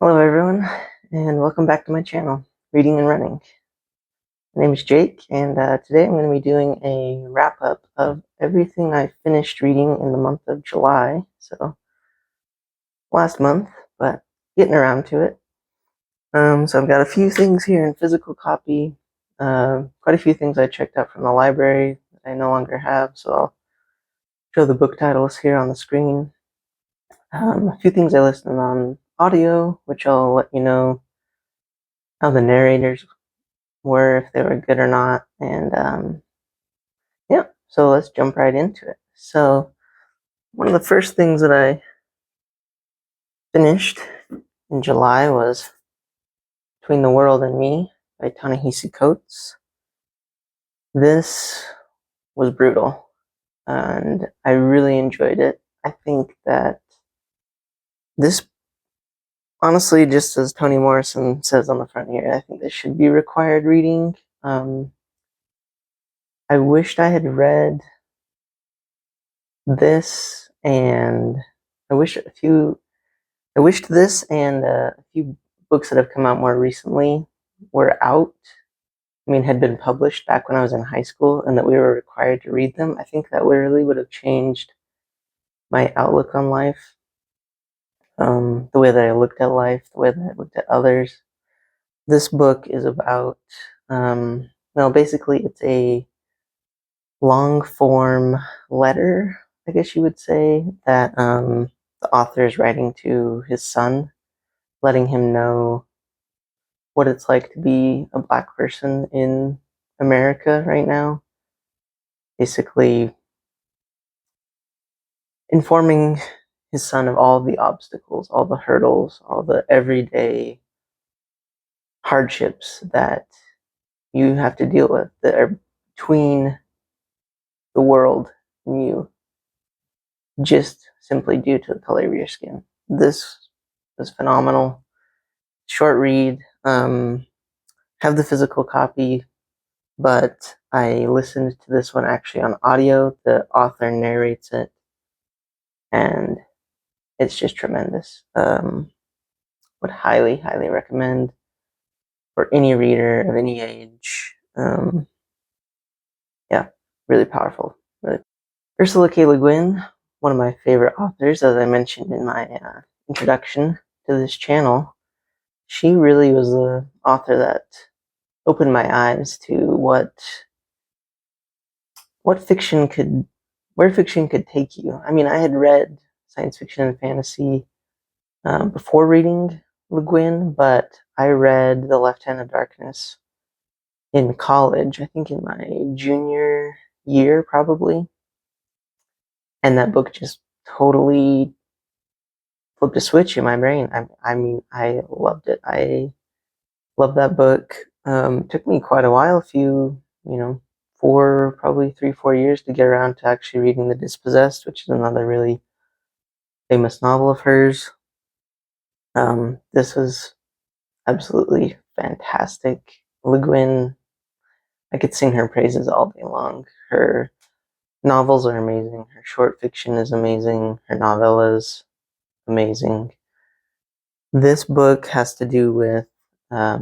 Hello everyone, and welcome back to my channel, Reading and Running. My name is Jake, and today I'm going to be doing a wrap-up of everything I finished reading in the month of July, so last month, but getting around to it. So I've got a few things here in physical copy, quite a few things I checked out from the library that I no longer have, so I'll show the book titles here on the screen. A few things I listened on audio, which I'll let you know how the narrators were, if they were good or not, and yeah, so let's jump right into it. So one of the first things that I finished in July was Between the World and Me by Ta-Nehisi Coates. This was brutal, and I really enjoyed it. I think that this, honestly, just as Toni Morrison says on the front here, I think this should be required reading. I wished I had read this, and I wished this and a few books that have come out more recently were out. I mean, had been published back when I was in high school, and that we were required to read them. I think that really would have changed my outlook on life, the way that I looked at life, the way that I looked at others. This book is about, basically it's a long form letter, I guess you would say, that the author is writing to his son, letting him know what it's like to be a Black person in America right now. Basically, informing his son of all the obstacles, all the hurdles, all the everyday hardships that you have to deal with that are between the world and you, just simply due to the color of your skin. This was phenomenal. Short read. Have the physical copy, but I listened to this one actually on audio. The author narrates it, and it's just tremendous. Would highly, highly recommend for any reader of any age. Yeah, really powerful. Really. Ursula K. Le Guin, one of my favorite authors, as I mentioned in my introduction to this channel. She really was the author that opened my eyes to where fiction could take you. I mean, I had read science fiction and fantasy before reading Le Guin, but I read The Left Hand of Darkness in college, I think in my junior year probably, and that book just totally flipped a switch in my brain. I mean, I loved it. I loved that book. Took me quite a while, probably 3-4 years to get around to actually reading The Dispossessed, which is another really famous novel of hers. This was absolutely fantastic. Le Guin, I could sing her praises all day long. Her novels are amazing. Her short fiction is amazing. Her novellas, amazing. This book has to do with a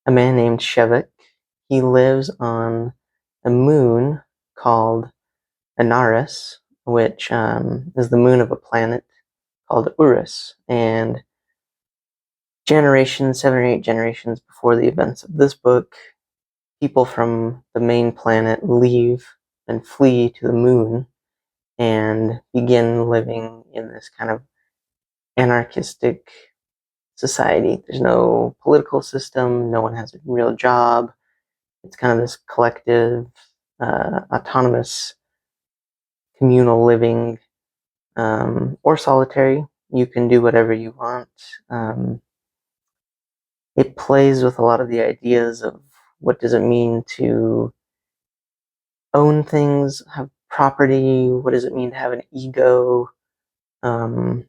man named Shevik. He lives on a moon called Anaris, which is the moon of a planet called Urus. And 7 or 8 generations before the events of this book, people from the main planet leave and flee to the moon and begin living in this kind of anarchistic society. There's no political system, no one has a real job. It's kind of this collective, autonomous, communal living, or solitary. You can do whatever you want. It plays with a lot of the ideas of what does it mean to own things, have property, what does it mean to have an ego, what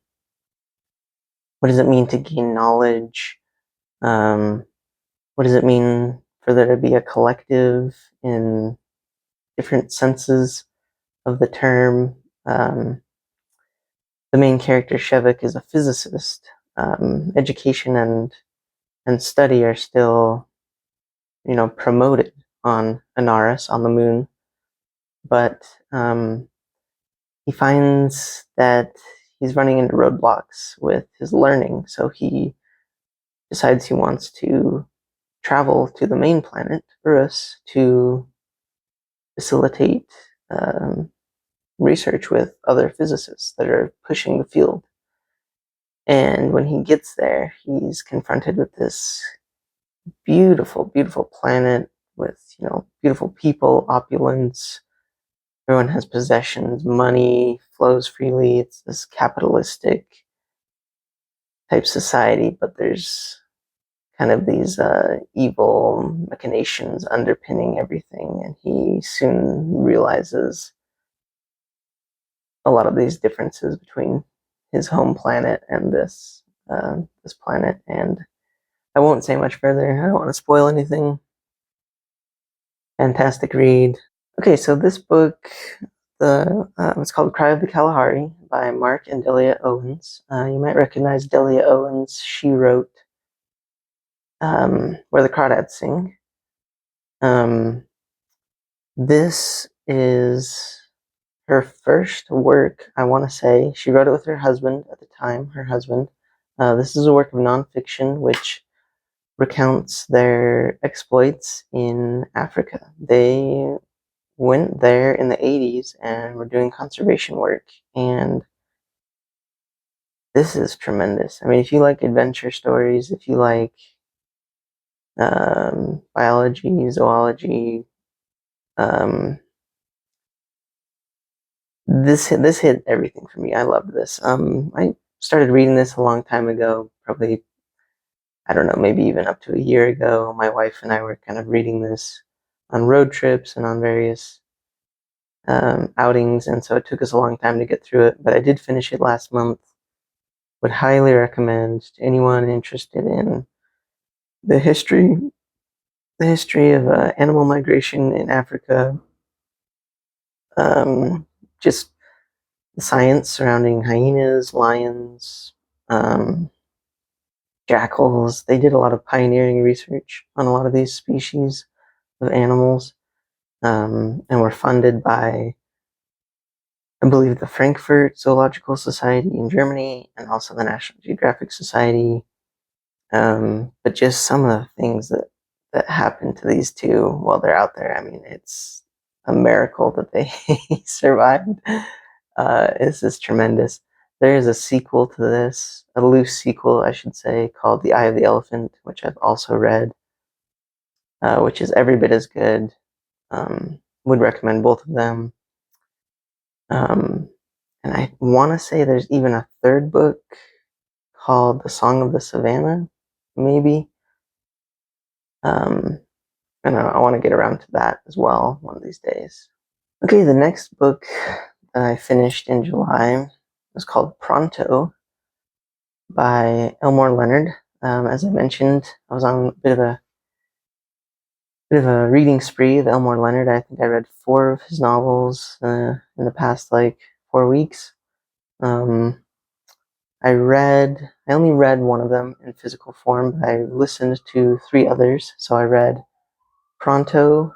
does it mean to gain knowledge, what does it mean for there to be a collective in different senses of the term. The main character, Shevik, is a physicist, education and study are still, promoted on Anaris, on the moon, but he finds that he's running into roadblocks with his learning, so he decides he wants to travel to the main planet, Earth, to facilitate research with other physicists that are pushing the field. And when he gets there, he's confronted with this beautiful, beautiful planet with, beautiful people, opulence. Everyone has possessions, money flows freely. It's this capitalistic type society, but there's kind of these evil machinations underpinning everything, and he soon realizes a lot of these differences between his home planet and this planet. And I won't say much further. I don't want to spoil anything. Fantastic read. Okay, so this book, it's called Cry of the Kalahari by Mark and Delia Owens. You might recognize Delia Owens. She wrote Where the Crawdads Sing. This is her first work, I want to say. She wrote it with her husband at the time, her husband. This is a work of nonfiction which recounts their exploits in Africa. They went there in the 80s and were doing conservation work, and this is tremendous. I mean, if you like adventure stories, if you like biology, zoology, this hit everything for me. I loved this. I started reading this a long time ago, probably, I don't know, maybe even up to a year ago. My wife and I were kind of reading this on road trips and on various outings, and so it took us a long time to get through it, but I did finish it last month. Would highly recommend to anyone interested in the history of animal migration in Africa, just the science surrounding hyenas, lions, jackals. They did a lot of pioneering research on a lot of these species of animals, and were funded by, I believe, the Frankfurt Zoological Society in Germany and also the National Geographic Society. But just some of the things that happen to these two while they're out there, I mean, it's a miracle that they survived. It's just tremendous. There is a sequel to this, a loose sequel, I should say, called The Eye of the Elephant, which I've also read, which is every bit as good. Would recommend both of them. And I want to say there's even a third book called The Song of the Savannah, maybe. And I want to get around to that as well one of these days. Okay, the next book that I finished in July was called Pronto by Elmore Leonard. As I mentioned, I was on a bit of a reading spree of Elmore Leonard. I think I read 4 of his novels in the past 4 weeks. I only read one of them in physical form, but I listened to 3 others. So I read Pronto,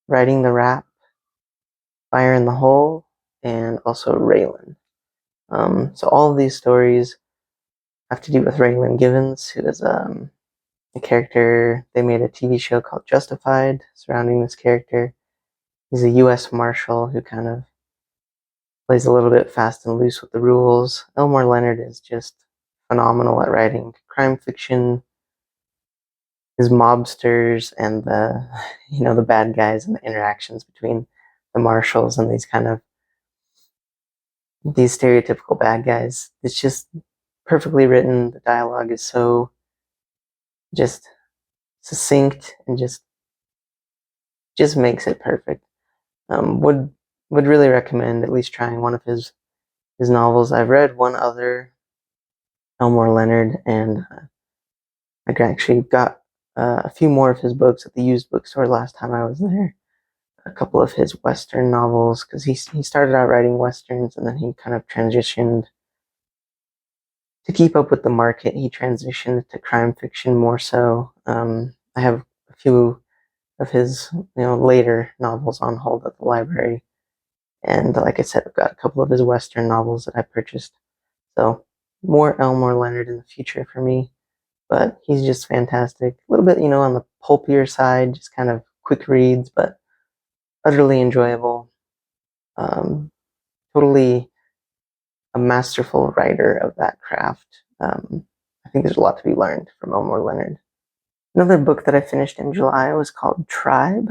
Writing the Rap, Fire in the Hole, and also Raylan. So all of these stories have to do with Raylan Givens, who is a character. They made a TV show called Justified surrounding this character. He's a U.S. Marshal who kind of plays a little bit fast and loose with the rules. Elmore Leonard is just phenomenal at writing crime fiction. His mobsters and the bad guys and the interactions between the marshals and these stereotypical bad guys. It's just perfectly written. The dialogue is so just succinct and just makes it perfect. Would really recommend at least trying one of his novels. I've read one other Elmore Leonard, and I actually got a few more of his books at the used bookstore last time I was there. A couple of his Western novels, because he started out writing Westerns and then he kind of transitioned to keep up with the market, he transitioned to crime fiction more so. I have a few of his later novels on hold at the library, and like I said, I've got a couple of his Western novels that I purchased. So more Elmore Leonard in the future for me, but he's just fantastic. A little bit, on the pulpier side, just kind of quick reads, but utterly enjoyable. Totally a masterful writer of that craft. I think there's a lot to be learned from Elmore Leonard. Another book that I finished in July was called Tribe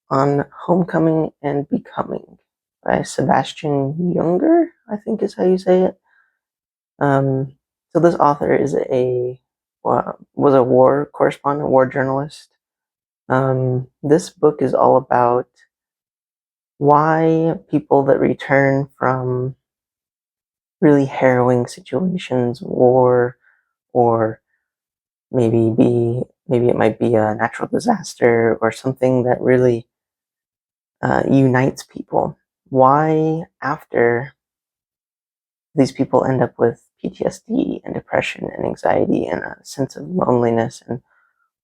on Homecoming and Becoming by Sebastian Junger, I think is how you say it. So this author is was a war correspondent, war journalist. This book is all about why people that return from really harrowing situations, war, or maybe it might be a natural disaster or something that really unites people. Why after these people end up with PTSD and depression and anxiety and a sense of loneliness, and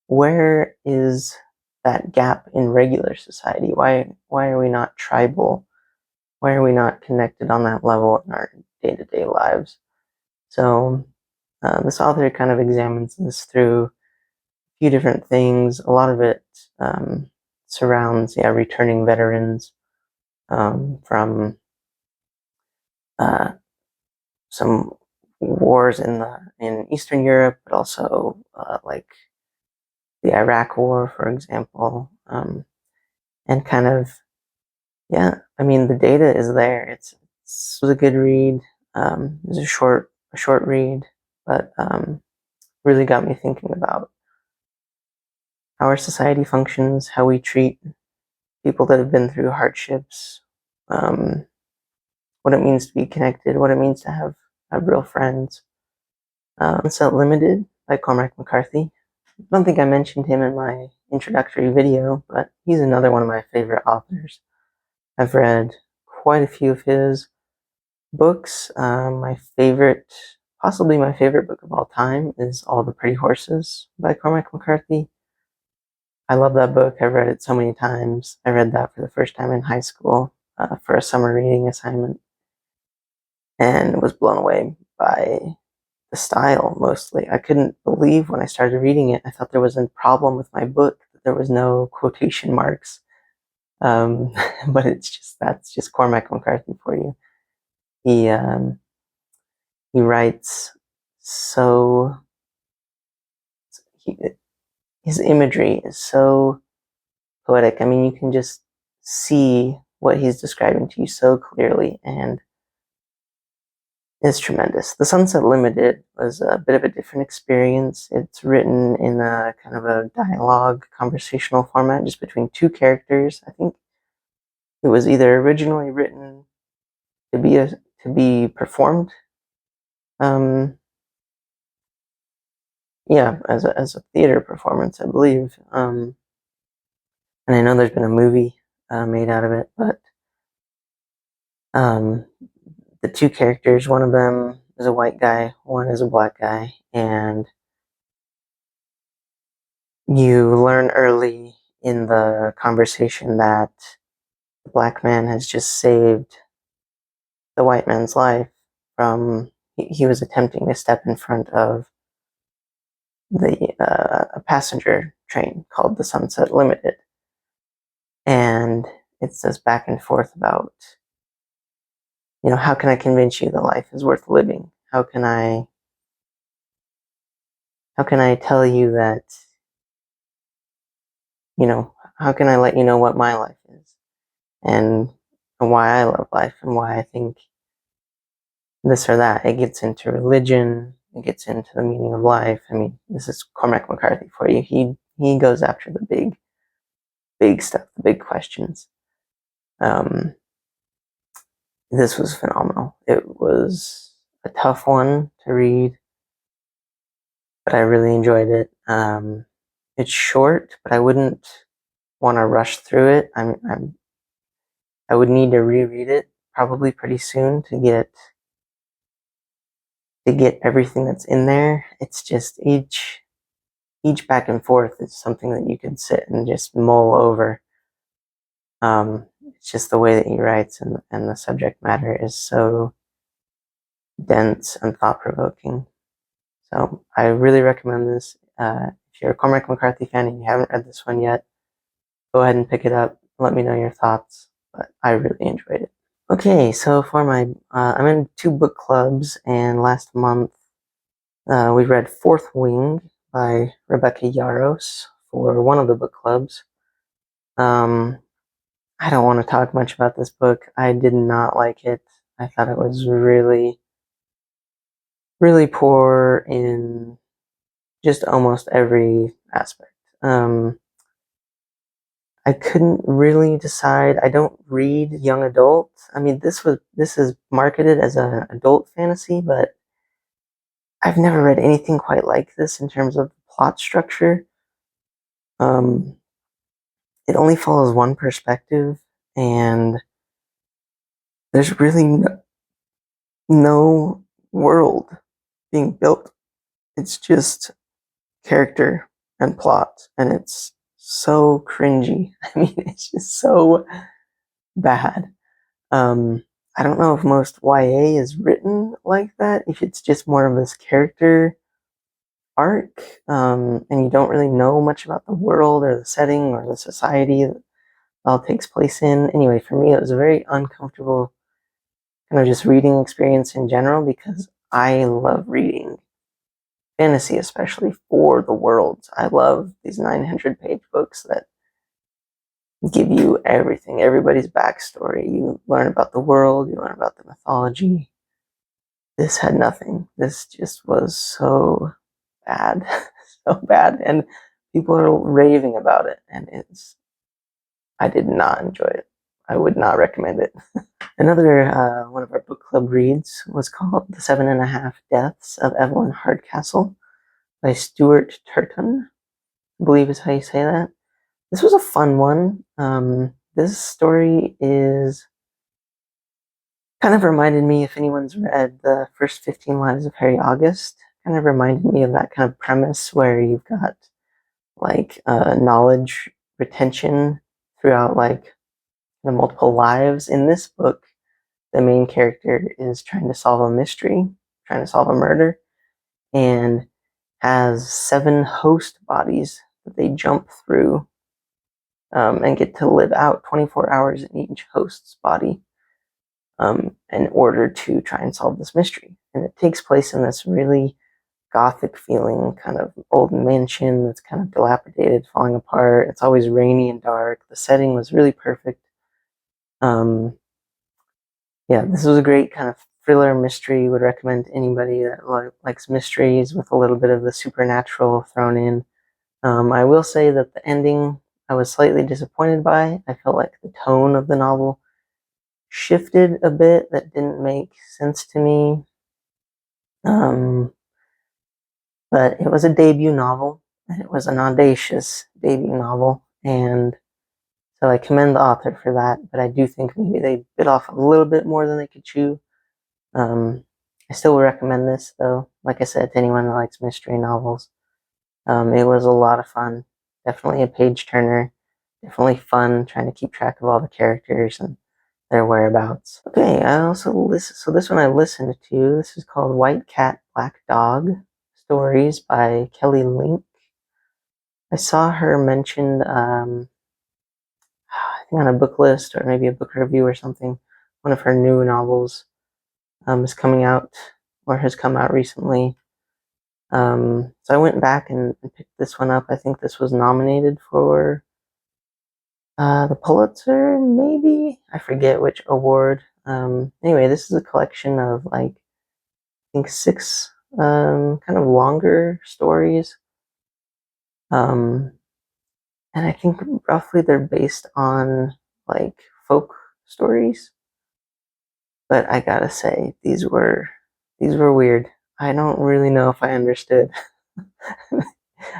where is that gap in regular society? Why are we not tribal? Why are we not connected on that level in our day-to-day lives? So this author kind of examines this through a few different things. A lot of it surrounds returning veterans from some wars in Eastern Europe, but also like the Iraq War, for example, and kind of I mean the data is there. It was a good read. It was a short read, but really got me thinking about how our society functions, how we treat people that have been through hardships, what it means to be connected, what it means to have real friends. Sunset Limited by Cormac McCarthy. I don't think I mentioned him in my introductory video, but he's another one of my favorite authors. I've read quite a few of his books. Possibly my favorite book of all time is All the Pretty Horses by Cormac McCarthy. I love that book. I've read it so many times. I read that for the first time in high school for a summer reading assignment, and was blown away by the style mostly. I couldn't believe when I started reading it. I thought there was a problem with my book, that there was no quotation marks. But that's just Cormac McCarthy for you. He writes so. His imagery is so poetic. I mean, you can just see what he's describing to you so clearly, and it's tremendous. The Sunset Limited was a bit of a different experience. It's written in a kind of a dialogue, conversational format, just between two characters. I think it was either originally written to be performed, as a theater performance, I believe. And I know there's been a movie made out of it, but the two characters, one of them is a white guy, one is a black guy, and you learn early in the conversation that the black man has just saved the white man's life from. He was attempting to step in front of a passenger train called the Sunset Limited, and it's this back and forth about, how can I convince you that life is worth living? How can I tell you that, how can I let you know what my life is, and why I love life, and why I think this or that. It gets into religion, it gets into the meaning of life. I mean, this is Cormac McCarthy for you. He goes after the big stuff, the big questions. This was phenomenal. It was a tough one to read, but I really enjoyed it. It's short, but I wouldn't want to rush through it. I would need to reread it probably pretty soon to get to get everything that's in there. It's just each back and forth is something that you could sit and just mull over. It's just the way that he writes, and the subject matter is so dense and thought-provoking. So I really recommend this. If you're a Cormac McCarthy fan and you haven't read this one yet, go ahead and pick it up. Let me know your thoughts. But I really enjoyed it. Okay, so for my, I'm in 2 book clubs, and last month we read Fourth Wing by Rebecca Yarros for one of the book clubs. I don't want to talk much about this book. I did not like it. I thought it was really, really poor in just almost every aspect. I couldn't really decide. I don't read young adult. I mean, this is marketed as an adult fantasy, but I've never read anything quite like this in terms of plot structure. It only follows one perspective, and there's really no world being built. It's just character and plot, and it's so cringy. I mean, it's just so bad. I don't know if most YA is written like that, if it's just more of this character arc, and you don't really know much about the world or the setting or the society that all takes place in. Anyway, for me, it was a very uncomfortable kind of just reading experience in general, because I love reading fantasy, especially for the worlds. I love these 900-page books that give you everything, everybody's backstory. You learn about the world, you learn about the mythology. This had nothing. This just was so bad, so bad, and people are raving about it, and I did not enjoy it. I would not recommend it. Another one of our book club reads was called The 7.5 Deaths of Evelyn Hardcastle by Stuart Turton, I believe is how you say that. This was a fun one. This story is kind of reminded me, if anyone's read the first 15 Lives of Harry August, kind of reminded me of that kind of premise where you've got like knowledge retention throughout like the multiple lives. In this book, the main character is trying to solve a mystery, trying to solve a murder, and has 7 host bodies that they jump through, and get to live out 24 hours in each host's body, in order to try and solve this mystery. And it takes place in this really gothic feeling kind of old mansion that's kind of dilapidated, falling apart. It's always rainy and dark. The setting was really perfect. Yeah, this was a great kind of thriller mystery. Would recommend to anybody that likes mysteries with a little bit of the supernatural thrown in. I will say that the ending I was slightly disappointed by. I felt like the tone of the novel shifted a bit that didn't make sense to me. But it was a debut novel, and it was an audacious debut novel, and so I commend the author for that, but I do think maybe they bit off a little bit more than they could chew. I still would recommend this, though, like I said, to anyone that likes mystery novels. It was a lot of fun. Definitely a page turner. Definitely fun trying to keep track of all the characters and their whereabouts. Okay, I also listened. So this one I listened to. This is called White Cat, Black Dog Stories by Kelly Link. I saw her mentioned, I think on a book list or maybe a book review or something. One of her new novels is coming out or has come out recently. So I went back and picked this one up. I think this was nominated for the Pulitzer, maybe? I forget which award. Anyway, this is a collection of like, I think 6 kind of longer stories. And I think roughly they're based on like folk stories. But I gotta say, these were weird. I don't really know if I understood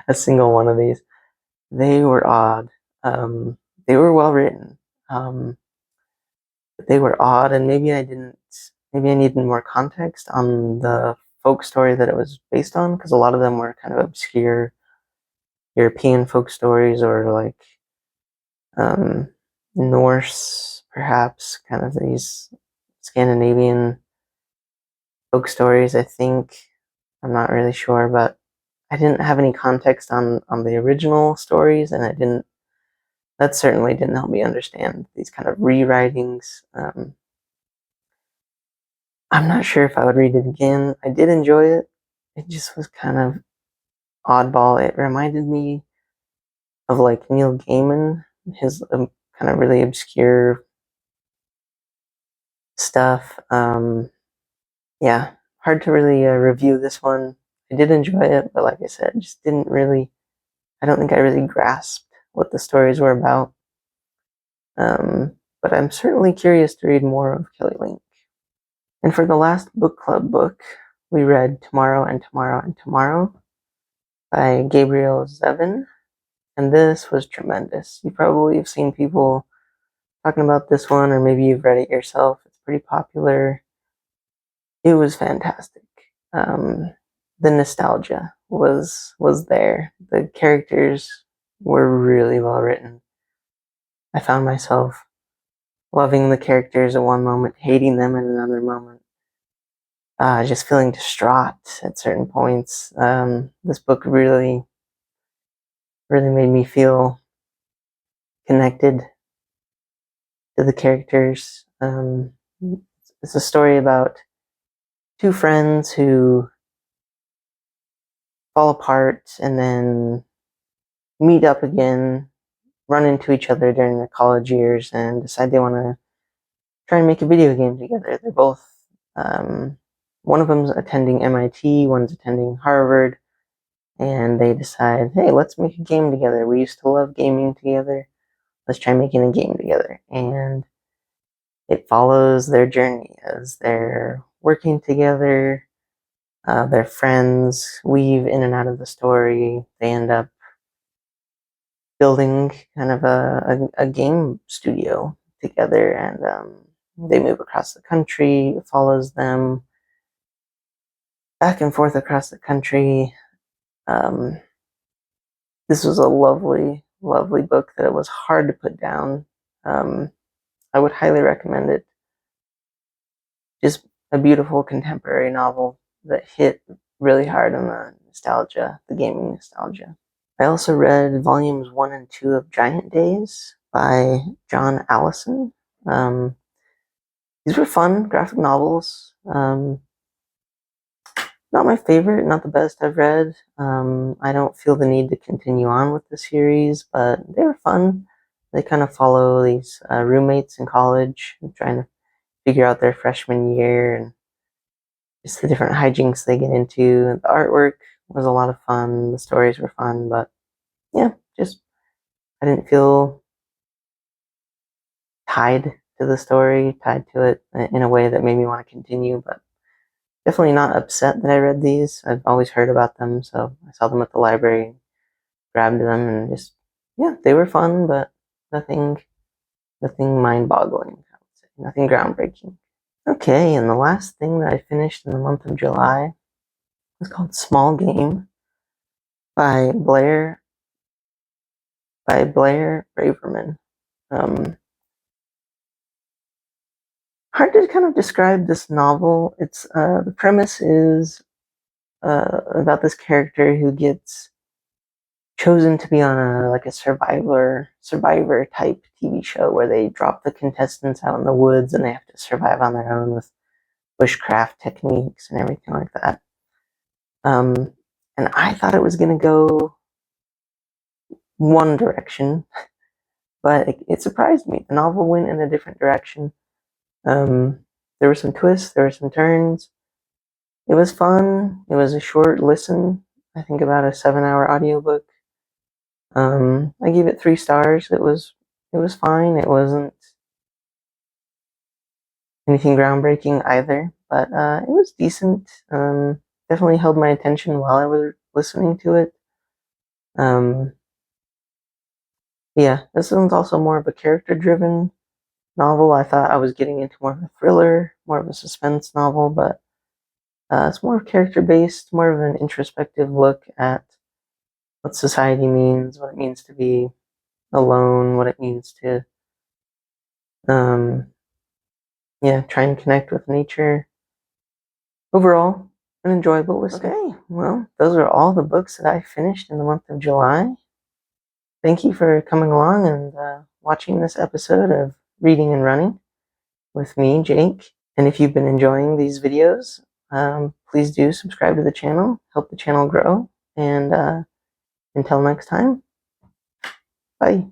a single one of these. They were odd. They were well written. But they were odd, and maybe I needed more context on the folk story that it was based on, because a lot of them were kind of obscure European folk stories, or like Norse, perhaps, kind of these Scandinavian folk stories, I think. I'm not really sure, but I didn't have any context on the original stories, and that certainly didn't help me understand these kind of rewritings. I'm not sure if I would read it again. I did enjoy it. It just was kind of oddball. It reminded me of like Neil Gaiman, his kind of really obscure stuff. Yeah, hard to really review this one. I did enjoy it, but like I said, just didn't really. I don't think I really grasped what the stories were about. But I'm certainly curious to read more of Kelly Link. And for the last book club book, we read Tomorrow and Tomorrow and Tomorrow by Gabriel Zevin, and this was tremendous. You probably have seen people talking about this one, or maybe you've read it yourself. It's pretty popular. It was fantastic. The nostalgia was there. The characters were really well written. I found myself loving the characters at one moment, hating them at another moment, just feeling distraught at certain points. This book really made me feel connected to the characters. It's a story about two friends who fall apart and then meet up again, run into each other during their college years, and decide they want to try and make a video game together. They're both, one of them's attending MIT, one's attending Harvard, and they decide, hey, let's make a game together. We used to love gaming together. Let's try making a game together. And it follows their journey as they're working together. Their friends weave in and out of the story. They end up building kind of a game studio together, and they move across the country. It follows them back and forth across the country. This was a lovely, lovely book that it was hard to put down. I would highly recommend it. Just a beautiful contemporary novel that hit really hard on the nostalgia, the gaming nostalgia. I also read volumes 1 and 2 of Giant Days by John Allison. These were fun graphic novels. Not my favorite, not the best I've read. I don't feel the need to continue on with the series, but they were fun. They kind of follow these roommates in college trying to figure out their freshman year and just the different hijinks they get into. The artwork was a lot of fun. The stories were fun, but yeah, just I didn't feel tied to the story, tied to it in a way that made me want to continue, but definitely not upset that I read these. I've always heard about them, so I saw them at the library, grabbed them, and just, yeah, they were fun, but nothing mind-boggling, I would say. Nothing groundbreaking. Okay, and the last thing that I finished in the month of July was called Small Game by Blair Braverman. Hard to kind of describe this novel. It's the premise is about this character who gets chosen to be on a survivor type TV show where they drop the contestants out in the woods and they have to survive on their own with bushcraft techniques and everything like that. And I thought it was going to go one direction, but it surprised me. The novel went in a different direction. There were some twists, there were some turns. It was fun. It was a short listen. I think about a 7-hour audiobook. I gave it 3 stars. It was fine. It wasn't anything groundbreaking either, but it was decent. Definitely held my attention while I was listening to it. Yeah, this one's also more of a character-driven novel. I thought I was getting into more of a thriller, more of a suspense novel, but It's more character-based, more of an introspective look at what society means, what it means to be alone, what it means to, try and connect with nature. Overall, an enjoyable listen. Okay, well, those are all the books that I finished in the month of July. Thank you for coming along and watching this episode of Reading and Running with me, Jake. And if you've been enjoying these videos, please do subscribe to the channel, help the channel grow. And until next time, bye.